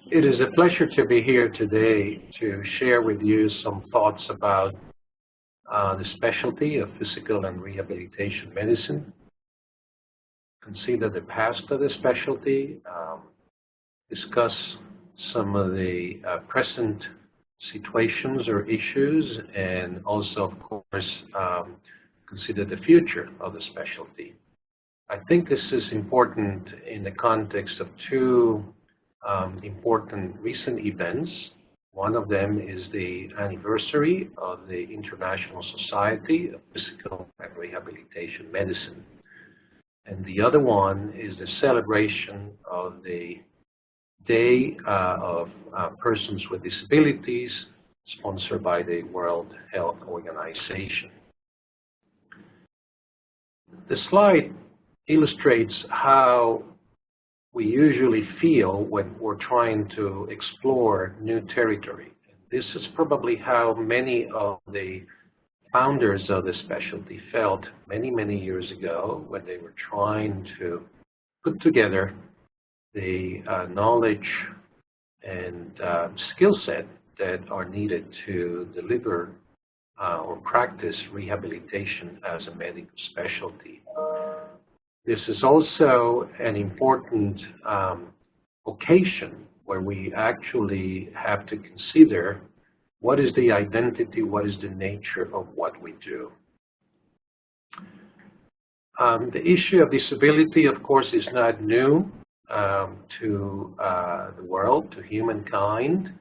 It is a pleasure to be here today to share with you some thoughts about the specialty of physical and rehabilitation medicine, consider the past of the specialty, discuss some of the present situations or issues, and also, of course, consider the future of the specialty. I think this is important in the context of two important recent events. One of them is the anniversary of the International Society of Physical and Rehabilitation Medicine. And the other one is the celebration of the Day of Persons with Disabilities, sponsored by the World Health Organization. The slide illustrates how we usually feel when we're trying to explore new territory. This is probably how many of the founders of the specialty felt many years ago when they were trying to put together the knowledge and skill set that are needed to deliver or practice rehabilitation as a medical specialty. This is also an important occasion where we actually have to consider what is the identity, what is the nature of what we do. The issue of disability, of course, is not new to the world, to humankind.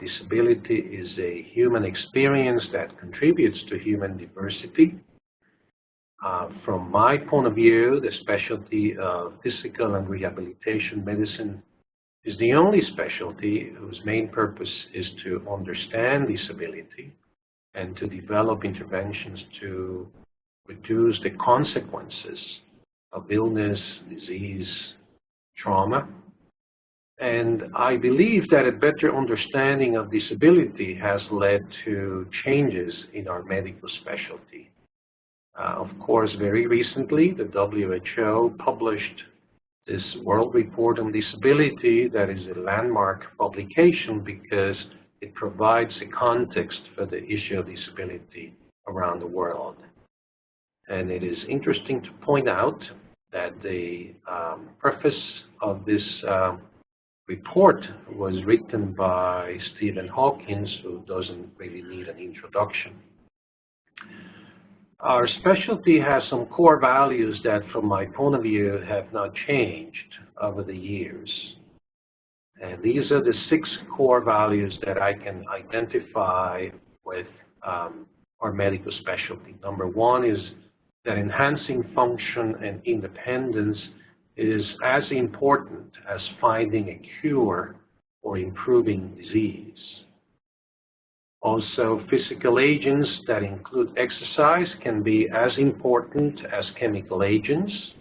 Disability is a human experience that contributes to human diversity. From my point of view, the specialty of physical and rehabilitation medicine is the only specialty whose main purpose is to understand disability and to develop interventions to reduce the consequences of illness, disease, trauma. And I believe that a better understanding of disability has led to changes in our medical specialty. Of course, very recently, the WHO published this World Report on Disability that is a landmark publication because it provides a context for the issue of disability around the world. And it is interesting to point out that the preface of this report was written by Stephen Hawking, who doesn't really need an introduction. Our specialty has some core values that, from my point of view, have not changed over the years. And these are the 6 core values that I can identify with our medical specialty. Number 1 is that enhancing function and independence is as important as finding a cure or improving disease. Also, physical agents that include exercise can be as important as chemical agents.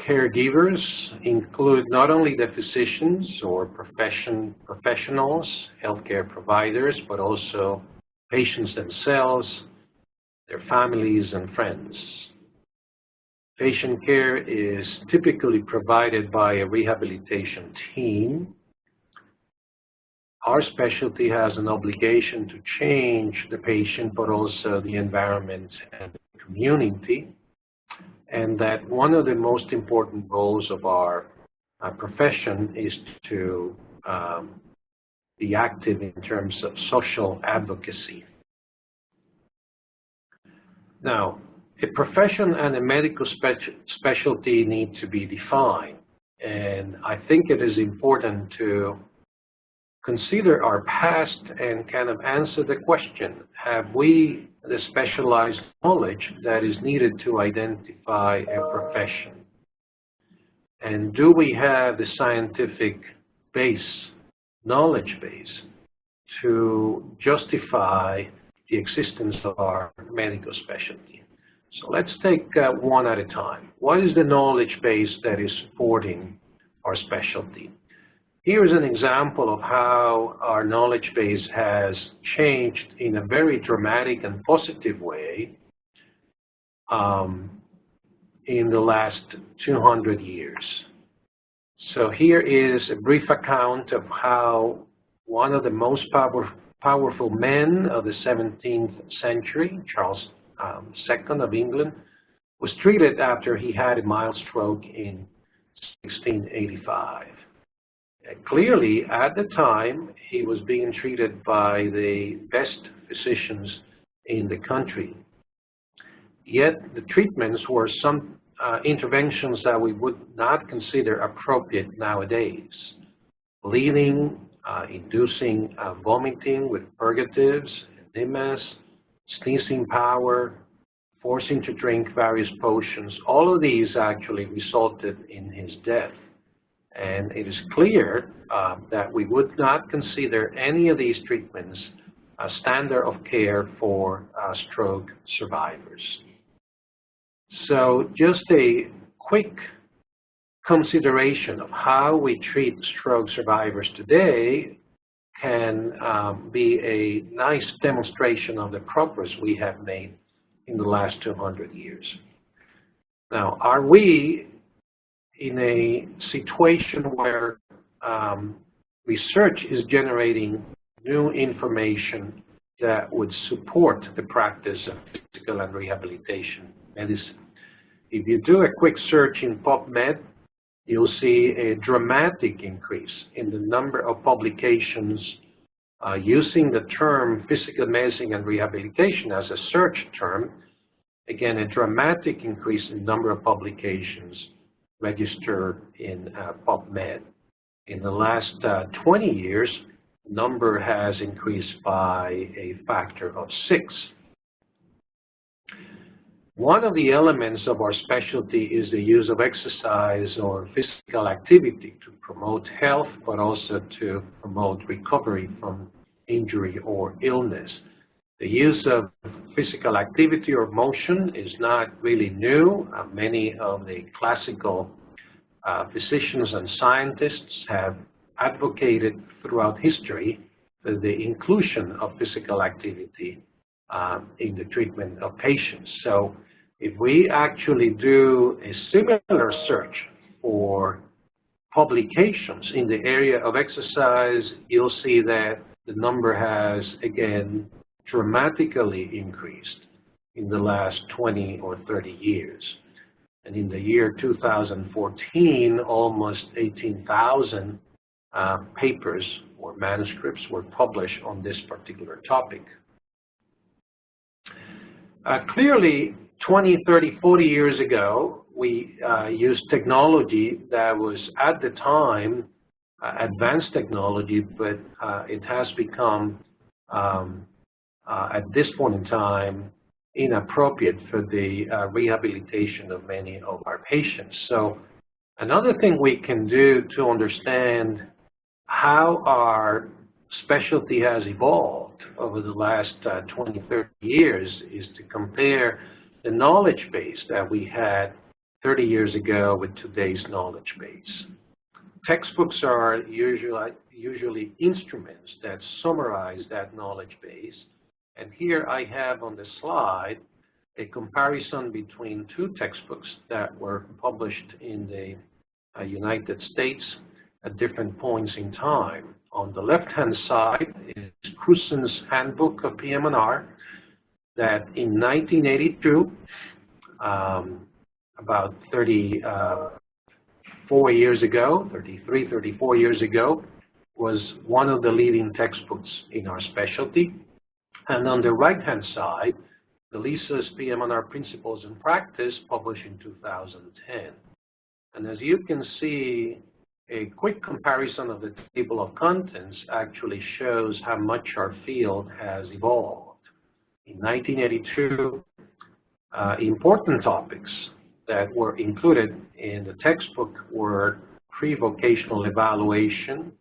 Caregivers include not only the physicians or professionals, healthcare providers, but also patients themselves, their families and friends. Patient care is typically provided by a rehabilitation team. Our specialty has an obligation to change the patient, but also the environment and the community. And that one of the most important roles of our profession is to be active in terms of social advocacy. Now, a profession and a medical specialty need to be defined. And I think it is important to consider our past and kind of answer the question, have we the specialized knowledge that is needed to identify a profession? And do we have the scientific base, knowledge base, to justify the existence of our medical specialty? So let's take one at a time. What is the knowledge base that is supporting our specialty? Here is an example of how our knowledge base has changed in a very dramatic and positive way in the last 200 years. So here is a brief account of how one of the most powerful men of the 17th century, Charles II of England, was treated after he had a mild stroke in 1685. Clearly, at the time, he was being treated by the best physicians in the country. Yet the treatments were some interventions that we would not consider appropriate nowadays. Bleeding, inducing vomiting with purgatives, enemas, sneezing power, forcing to drink various potions. All of these actually resulted in his death. And it is clear that we would not consider any of these treatments a standard of care for stroke survivors. So just a quick consideration of how we treat stroke survivors today can be a nice demonstration of the progress we have made in the last 200 years. Now, are we in a situation where research is generating new information that would support the practice of physical and rehabilitation medicine? If you do a quick search in PubMed, you'll see a dramatic increase in the number of publications using the term physical medicine and rehabilitation as a search term. Again, a dramatic increase in number of publications registered in PubMed. In the last 20 years, the number has increased by a factor of 6. One of the elements of our specialty is the use of exercise or physical activity to promote health, but also to promote recovery from injury or illness. The use of physical activity or motion is not really new. Many of the classical physicians and scientists have advocated throughout history for the inclusion of physical activity in the treatment of patients. So if we actually do a similar search for publications in the area of exercise, you'll see that the number has, again, dramatically increased in the last 20 or 30 years. And in the year 2014, almost 18,000 papers or manuscripts were published on this particular topic. Clearly, 20, 30, 40 years ago, we used technology that was at the time advanced technology, but it has become, at this point in time, inappropriate for the rehabilitation of many of our patients. So another thing we can do to understand how our specialty has evolved over the last 20, 30 years is to compare the knowledge base that we had 30 years ago with today's knowledge base. Textbooks are usually instruments that summarize that knowledge base. And here I have on the slide a comparison between two textbooks that were published in the United States at different points in time. On the left-hand side is Cruzan's Handbook of PM&R that in 1982, about 34 years ago, 33, 34 years ago, was one of the leading textbooks in our specialty. And on the right-hand side, the Lisa's PM&R Principles and Practice, published in 2010. And as you can see, a quick comparison of the table of contents actually shows how much our field has evolved. In 1982, important topics that were included in the textbook were pre-vocational evaluation,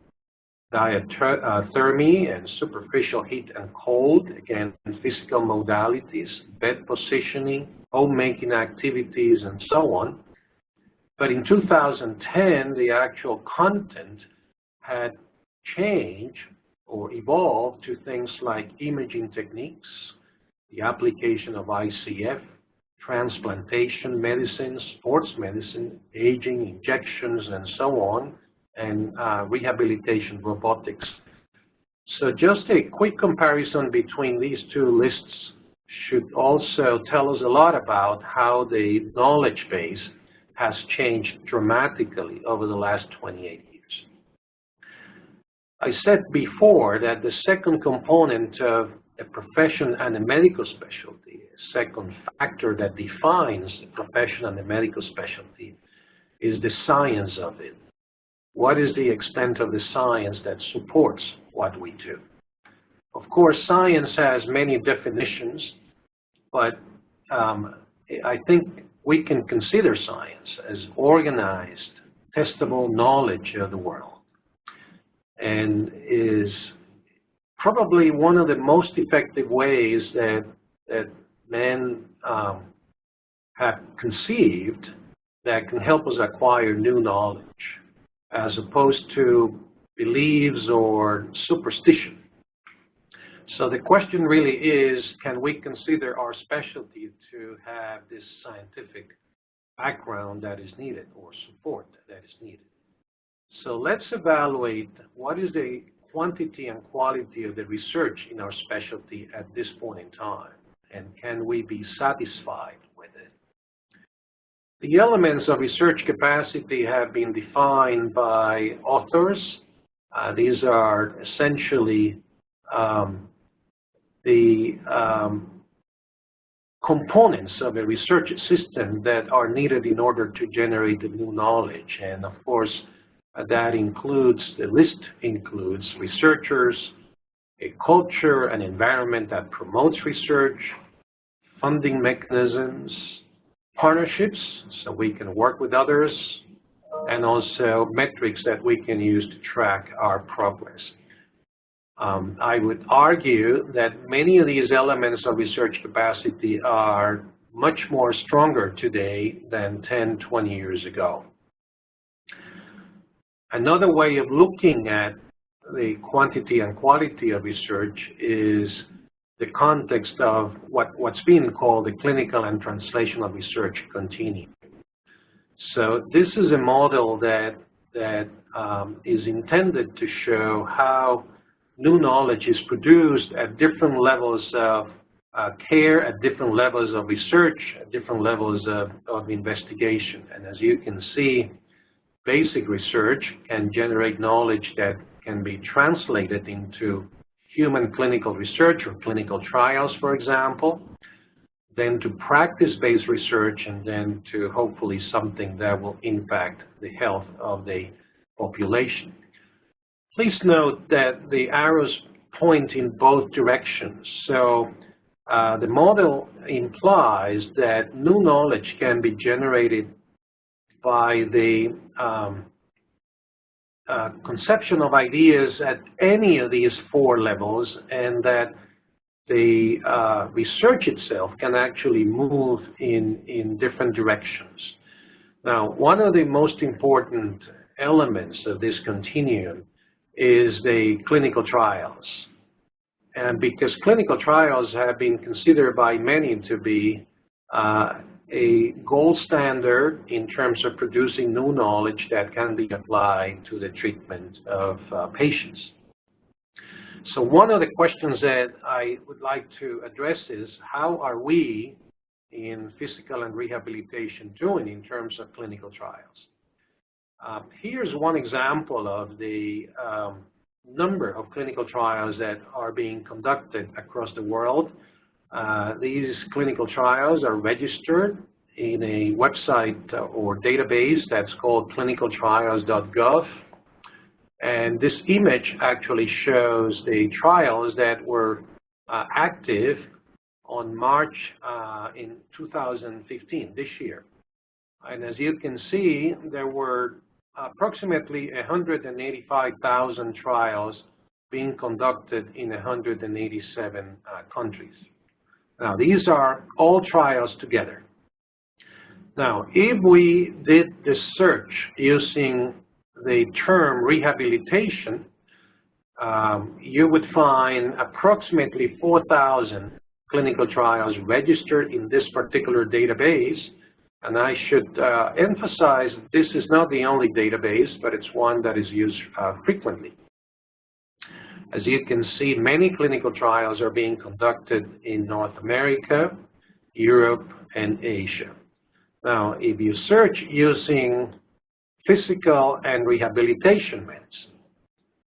diathermy and superficial heat and cold, again, physical modalities, bed positioning, homemaking activities, and so on. But in 2010, the actual content had changed or evolved to things like imaging techniques, the application of ICF, transplantation medicine, sports medicine, aging, injections, and so on, and rehabilitation robotics. So just a quick comparison between these two lists should also tell us a lot about how the knowledge base has changed dramatically over the last 28 years. I said before that the second component of a profession and a medical specialty, a second factor that defines the profession and the medical specialty, is the science of it. What is the extent of the science that supports what we do? Of course, science has many definitions, but I think we can consider science as organized, testable knowledge of the world, and is probably one of the most effective ways that men have conceived that can help us acquire new knowledge, as opposed to beliefs or superstition. So the question really is, can we consider our specialty to have this scientific background that is needed, or support that is needed? So let's evaluate what is the quantity and quality of the research in our specialty at this point in time, and can we be satisfied with it? The elements of research capacity have been defined by authors. These are essentially the components of a research system that are needed in order to generate the new knowledge. And of course, that includes, the list includes researchers, a culture and environment that promotes research, funding mechanisms, partnerships so we can work with others, and also metrics that we can use to track our progress. I would argue that many of these elements of research capacity are much more stronger today than 10, 20 years ago. Another way of looking at the quantity and quality of research is the context of what's being called the clinical and translational research continuum. So this is a model that is intended to show how new knowledge is produced at different levels of care, at different levels of research, at different levels of investigation. And as you can see, basic research can generate knowledge that can be translated into human clinical research or clinical trials, for example, then to practice-based research, and then to hopefully something that will impact the health of the population. Please note that the arrows point in both directions. So the model implies that new knowledge can be generated by the conception of ideas at any of these four levels, and that the research itself can actually move in different directions. Now, one of the most important elements of this continuum is the clinical trials. And because clinical trials have been considered by many to be a gold standard in terms of producing new knowledge that can be applied to the treatment of patients. So one of the questions that I would like to address is, how are we in physical and rehabilitation doing in terms of clinical trials? Here's one example of the number of clinical trials that are being conducted across the world. These clinical trials are registered in a website or database that's called clinicaltrials.gov. And this image actually shows the trials that were active on March in 2015, this year. And as you can see, there were approximately 185,000 trials being conducted in 187 countries. Now, these are all trials together. Now, if we did this search using the term rehabilitation, you would find approximately 4,000 clinical trials registered in this particular database. And I should emphasize this is not the only database, but it's one that is used frequently. As you can see, many clinical trials are being conducted in North America, Europe, and Asia. Now, if you search using physical and rehabilitation medicine,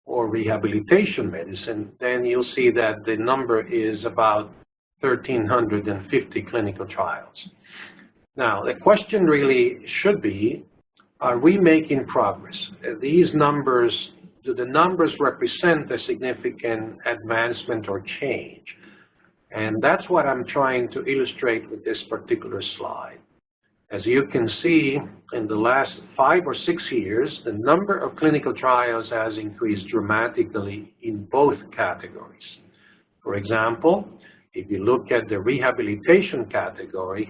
or rehabilitation medicine, then you'll see that the number is about 1,350 clinical trials. Now, the question really should be, are we making progress? These numbers, do the numbers represent a significant advancement or change? And that's what I'm trying to illustrate with this particular slide. As you can see, in the last 5 or 6 years, the number of clinical trials has increased dramatically in both categories. For example, if you look at the rehabilitation category,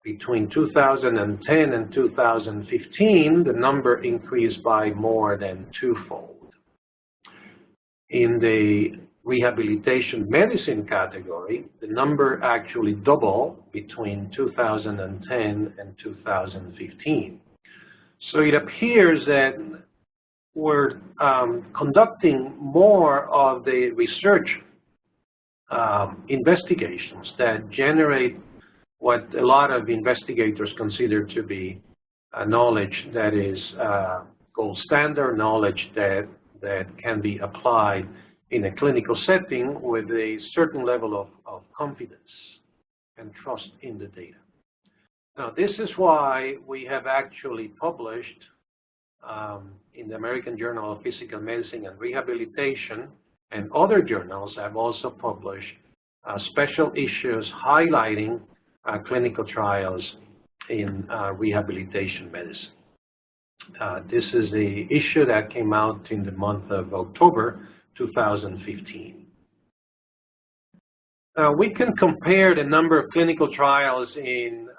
between 2010 and 2015, the number increased by more than twofold. In the rehabilitation medicine category, the number actually doubled between 2010 and 2015. So it appears that we're conducting more of the research investigations that generate what a lot of investigators consider to be knowledge that is gold standard, knowledge that can be applied in a clinical setting with a certain level of confidence and trust in the data. Now, this is why we have actually published in the American Journal of Physical Medicine and Rehabilitation, and other journals have also published special issues highlighting clinical trials in rehabilitation medicine. This is the issue that came out in the month of October 2015. We can compare the number of clinical trials in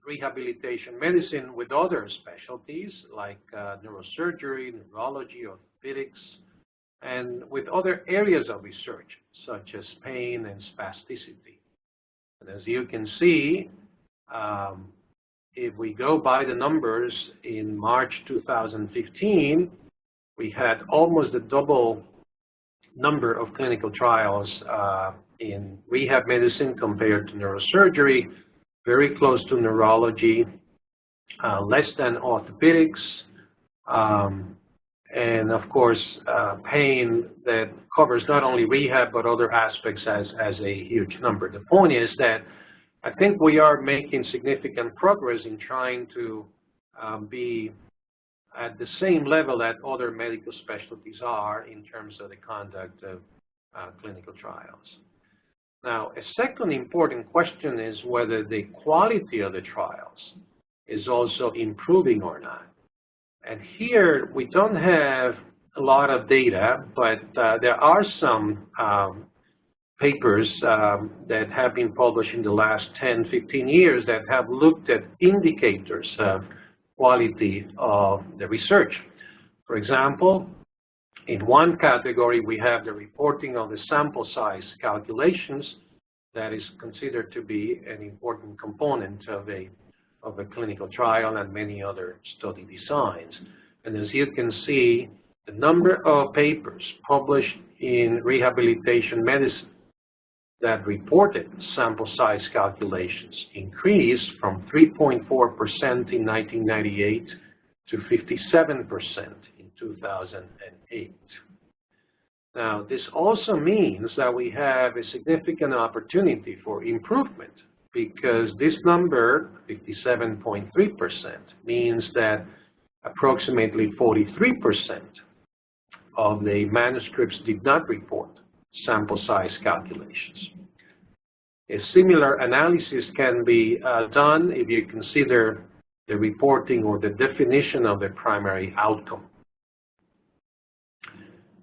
rehabilitation medicine with other specialties like neurosurgery, neurology, orthopedics, and with other areas of research such as pain and spasticity. And as you can see, if we go by the numbers in March 2015, we had almost a double number of clinical trials in rehab medicine compared to neurosurgery, very close to neurology, less than orthopedics, and of course pain that covers not only rehab but other aspects as a huge number. The point is that I think we are making significant progress in trying to be at the same level that other medical specialties are in terms of the conduct of clinical trials. Now, a second important question is whether the quality of the trials is also improving or not. And here we don't have a lot of data, but there are some papers that have been published in the last 10, 15 years that have looked at indicators of quality of the research. For example, in one category we have the reporting of the sample size calculations that is considered to be an important component of a clinical trial and many other study designs. And as you can see, the number of papers published in rehabilitation medicine that reported sample size calculations increased from 3.4% in 1998 to 57% in 2008. Now, this also means that we have a significant opportunity for improvement, because this number, 57.3%, means that approximately 43% of the manuscripts did not report sample size calculations. A similar analysis can be done if you consider the reporting or the definition of the primary outcome.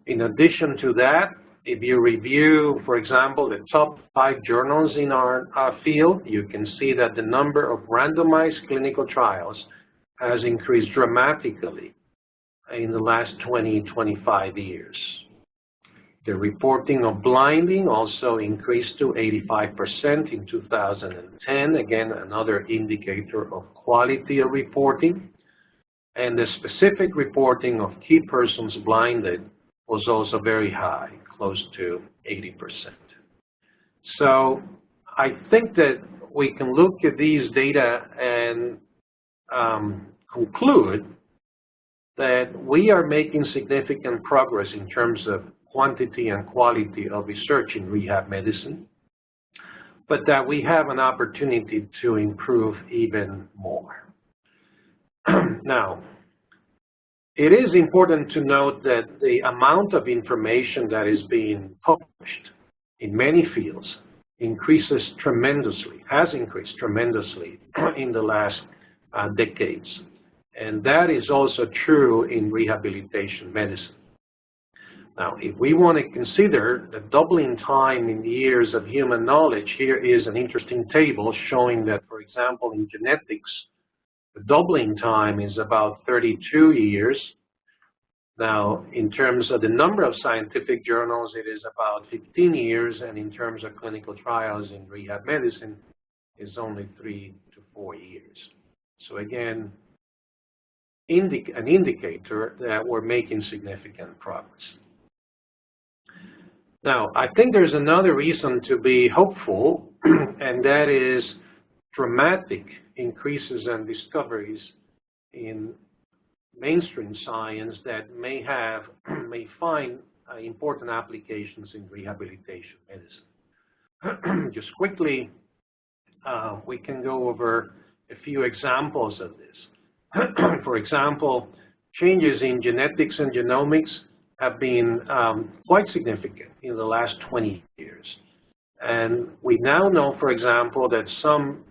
In addition to that, if you review, for example, the top 5 journals in our field, you can see that the number of randomized clinical trials has increased dramatically in the last 20, 25 years. The reporting of blinding also increased to 85% in 2010. Again, another indicator of quality of reporting. And the specific reporting of key persons blinded was also very high, close to 80%. So I think that we can look at these data and conclude that we are making significant progress in terms of quantity and quality of research in rehab medicine, but that we have an opportunity to improve even more. Now, it is important to note that the amount of information that is being published in many fields increases tremendously, has increased tremendously in the last decades. And that is also true in rehabilitation medicine. Now, if we want to consider the doubling time in years of human knowledge, here is an interesting table showing that, for example, in genetics, the doubling time is about 32 years. Now, in terms of the number of scientific journals, it is about 15 years, and in terms of clinical trials in rehab medicine, it's only 3 to 4 years. So again, an indicator that we're making significant progress. Now, I think there's another reason to be hopeful, and that is dramatic increases and discoveries in mainstream science that may find important applications in rehabilitation medicine. Just quickly, we can go over a few examples of this. For example, changes in genetics and genomics have been quite significant in the last 20 years. And we now know, for example, that some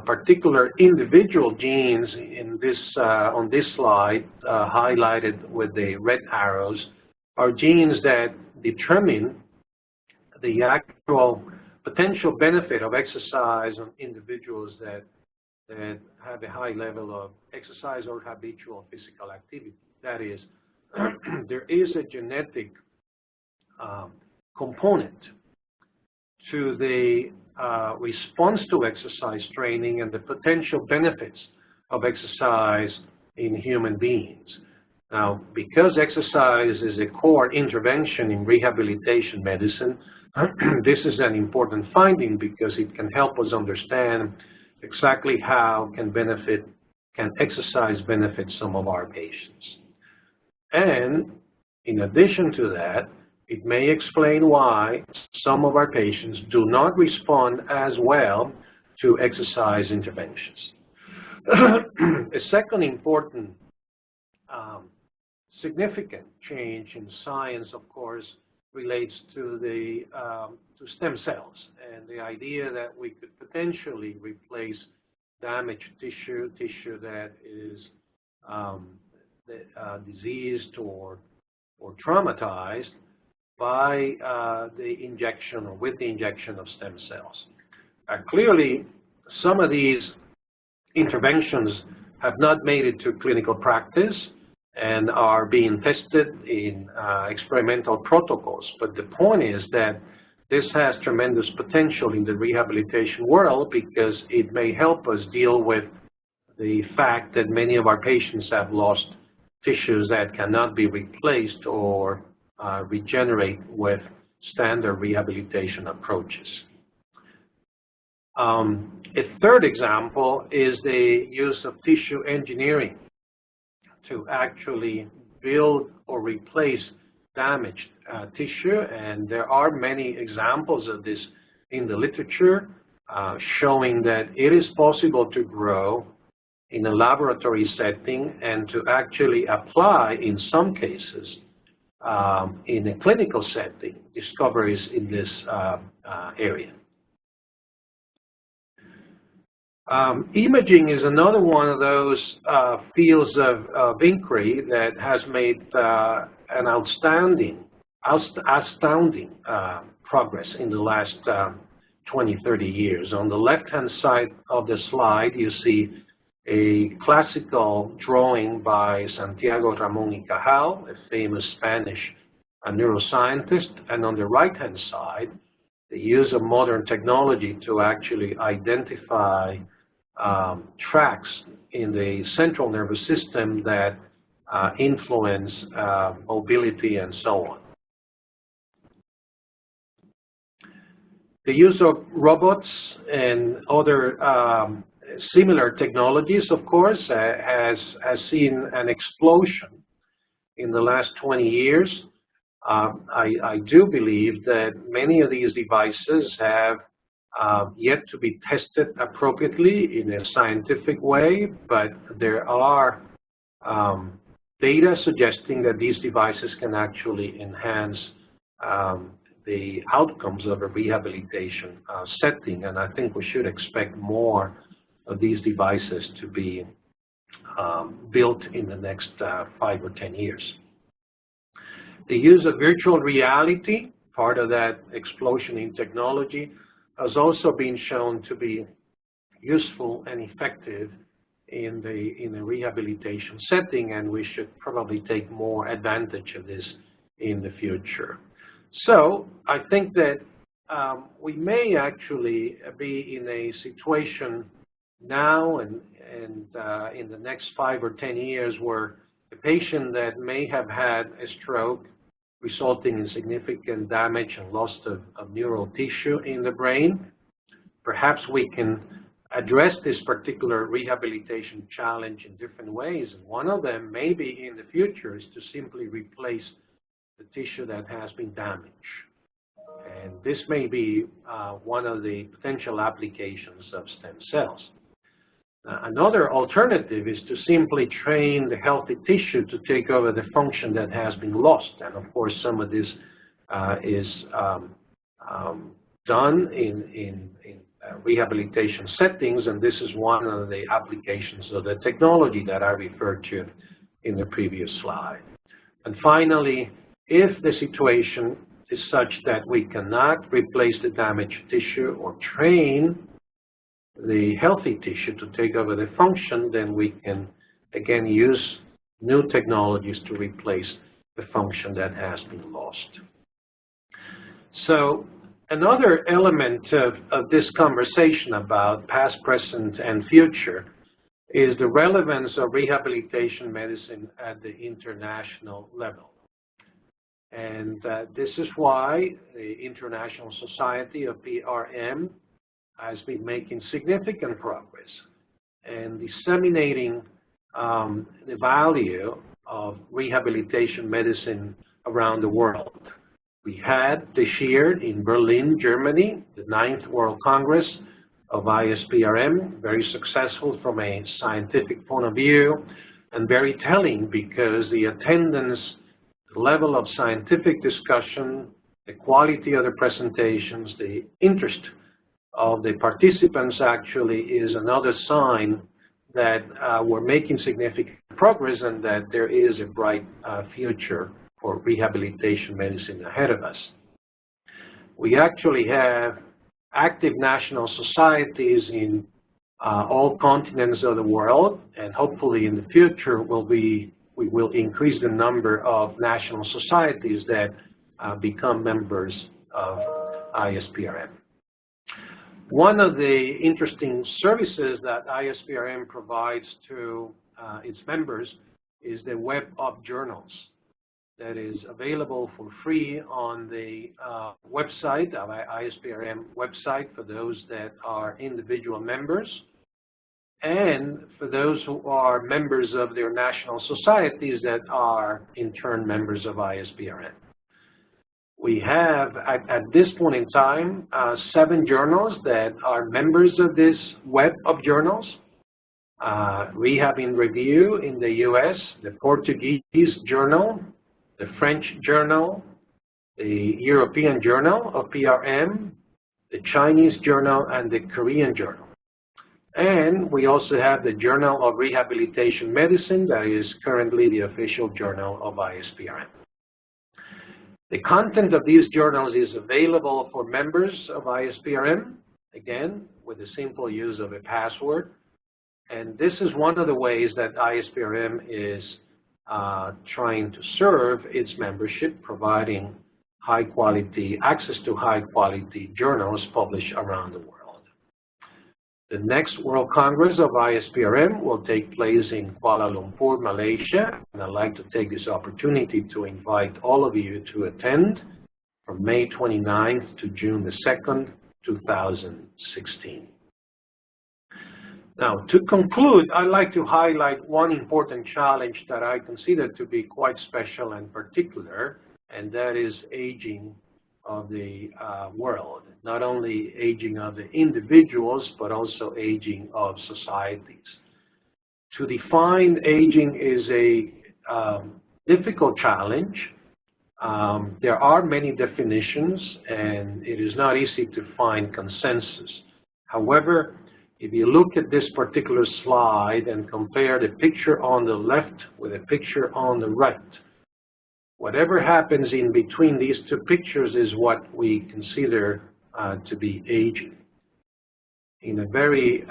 particular individual genes in this, on this slide, highlighted with the red arrows, are genes that determine the actual potential benefit of exercise on individuals that have a high level of exercise or habitual physical activity. That is, there is a genetic component to the response to exercise training and the potential benefits of exercise in human beings. Now, because exercise is a core intervention in rehabilitation medicine, this is an important finding because it can help us understand exactly how can exercise benefit some of our patients. And in addition to that, it may explain why some of our patients do not respond as well to exercise interventions. A second important significant change in science, of course, relates to the to stem cells and the idea that we could potentially replace damaged tissue that is diseased or traumatized by the injection or with the injection of stem cells. Clearly, some of these interventions have not made it to clinical practice and are being tested in experimental protocols. But the point is that this has tremendous potential in the rehabilitation world because it may help us deal with the fact that many of our patients have lost tissues that cannot be replaced or regenerate with standard rehabilitation approaches. A third example is the use of tissue engineering to actually build or replace damaged tissue, and there are many examples of this in the literature showing that it is possible to grow in a laboratory setting and to actually apply, in some cases, in a clinical setting, discoveries in this area. Imaging is another one of those fields of inquiry that has made an astounding progress in the last 20, 30 years. On the left-hand side of the slide, you see a classical drawing by Santiago Ramón y Cajal, a famous Spanish a neuroscientist, and on the right-hand side, the use of modern technology to actually identify tracks in the central nervous system that influence mobility and so on. The use of robots and other similar technologies, of course, has seen an explosion in the last 20 years. I do believe that many of these devices have yet to be tested appropriately in a scientific way, but there are data suggesting that these devices can actually enhance the outcomes of a rehabilitation setting, and I think we should expect more of these devices to be built in the next 5 or 10 years. The use of virtual reality, part of that explosion in technology, has also been shown to be useful and effective in a rehabilitation setting, and we should probably take more advantage of this in the future. So I think that we may actually be in a situation now and in the next 5 or 10 years where a patient that may have had a stroke resulting in significant damage and loss of neural tissue in the brain, perhaps we can address this particular rehabilitation challenge in different ways. And one of them, maybe in the future, is to simply replace the tissue that has been damaged. And this may be one of the potential applications of stem cells. Another alternative is to simply train the healthy tissue to take over the function that has been lost. And of course, some of this is done in rehabilitation settings, and this is one of the applications of the technology that I referred to in the previous slide. And finally, if the situation is such that we cannot replace the damaged tissue or train the healthy tissue to take over the function, then we can again use new technologies to replace the function that has been lost. So another element of this conversation about past, present, and future is the relevance of rehabilitation medicine at the international level. And this is why the International Society of PRM has been making significant progress and disseminating the value of rehabilitation medicine around the world. We had this year in Berlin, Germany, the 9th World Congress of ISPRM, very successful from a scientific point of view, and very telling because the attendance, the level of scientific discussion, the quality of the presentations, the interest of the participants actually is another sign that we're making significant progress and that there is a bright future for rehabilitation medicine ahead of us. We actually have active national societies in all continents of the world, and hopefully in the future we will increase the number of national societies that become members of ISPRM. One of the interesting services that ISPRM provides to its members is the Web of Journals that is available for free on the website, our ISPRM website, for those that are individual members, and for those who are members of their national societies that are in turn members of ISPRM. We have, at this point in time, 7 journals that are members of this Web of Journals. Rehab in Review in the US, the Portuguese Journal, the French Journal, the European Journal of PRM, the Chinese Journal, and the Korean Journal. And we also have the Journal of Rehabilitation Medicine that is currently the official journal of ISPRM. The content of these journals is available for members of ISPRM, again, with the simple use of a password. And this is one of the ways that ISPRM is trying to serve its membership, providing high-quality access to high-quality journals published around the world. The next World Congress of ISPRM will take place in Kuala Lumpur, Malaysia, and I'd like to take this opportunity to invite all of you to attend from May 29th to June the 2nd, 2016. Now, to conclude, I'd like to highlight one important challenge that I consider to be quite special and particular, and that is aging of the world. Not only aging of the individuals, but also aging of societies. To define aging is a difficult challenge. There are many definitions, and it is not easy to find consensus. However, if you look at this particular slide and compare the picture on the left with the picture on the right, whatever happens in between these two pictures is what we consider to be aging. In a very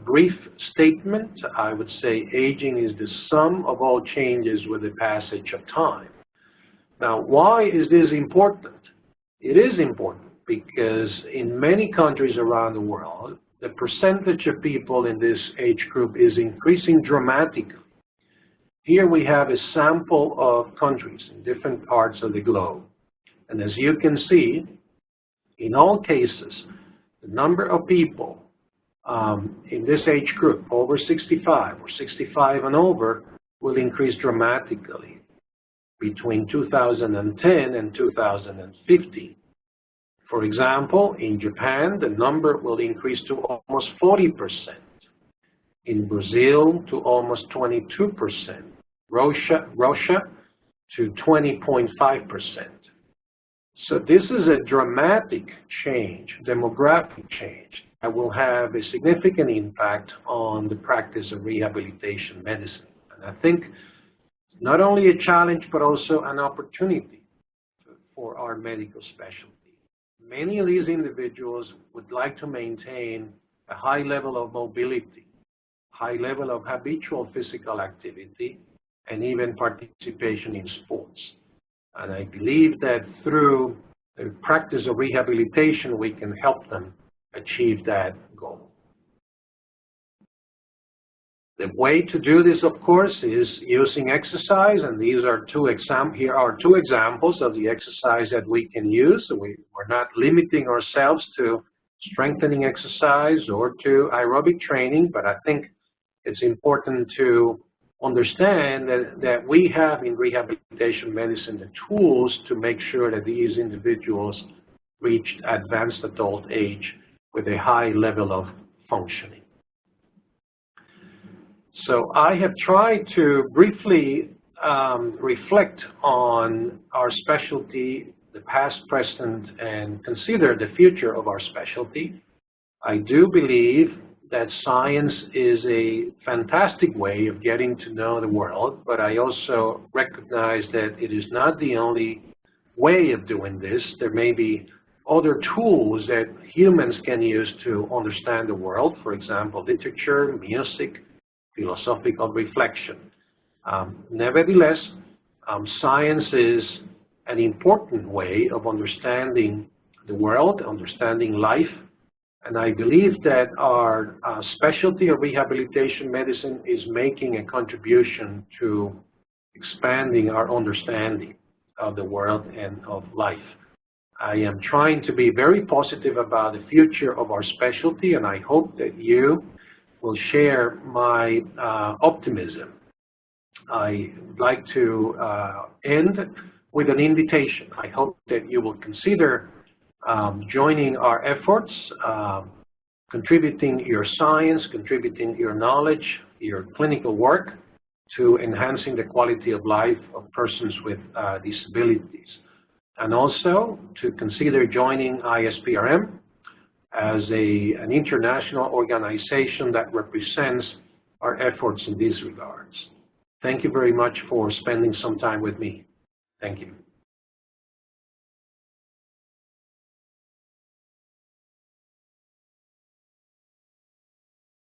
brief statement, I would say aging is the sum of all changes with the passage of time. Now, why is this important? It is important because in many countries around the world, the percentage of people in this age group is increasing dramatically. Here we have a sample of countries in different parts of the globe. And as you can see, in all cases, the number of people in this age group, over 65 or 65 and over, will increase dramatically between 2010 and 2050. For example, in Japan, the number will increase to almost 40%. In Brazil, to almost 22%. Russia to 20.5%. So this is a dramatic change, demographic change, that will have a significant impact on the practice of rehabilitation medicine. And I think not only a challenge, but also an opportunity for our medical specialty. Many of these individuals would like to maintain a high level of mobility, high level of habitual physical activity, and even participation in sports. And I believe that through the practice of rehabilitation, we can help them achieve that goal. The way to do this, of course, is using exercise, and these are here are two examples of the exercise that we can use. So we're not limiting ourselves to strengthening exercise or to aerobic training, but I think it's important to understand that we have in rehabilitation medicine the tools to make sure that these individuals reach advanced adult age with a high level of functioning. So I have tried to briefly reflect on our specialty, the past, present, and consider the future of our specialty. I do believe that science is a fantastic way of getting to know the world, but I also recognize that it is not the only way of doing this. There may be other tools that humans can use to understand the world, for example, literature, music, philosophical reflection. Nevertheless, science is an important way of understanding the world, understanding life, and I believe that our specialty of rehabilitation medicine is making a contribution to expanding our understanding of the world and of life. I am trying to be very positive about the future of our specialty, and I hope that you will share my optimism. I would like to end with an invitation. I hope that you will consider joining our efforts, contributing your science, contributing your knowledge, your clinical work to enhancing the quality of life of persons with disabilities. And also to consider joining ISPRM as an international organization that represents our efforts in these regards. Thank you very much for spending some time with me. Thank you.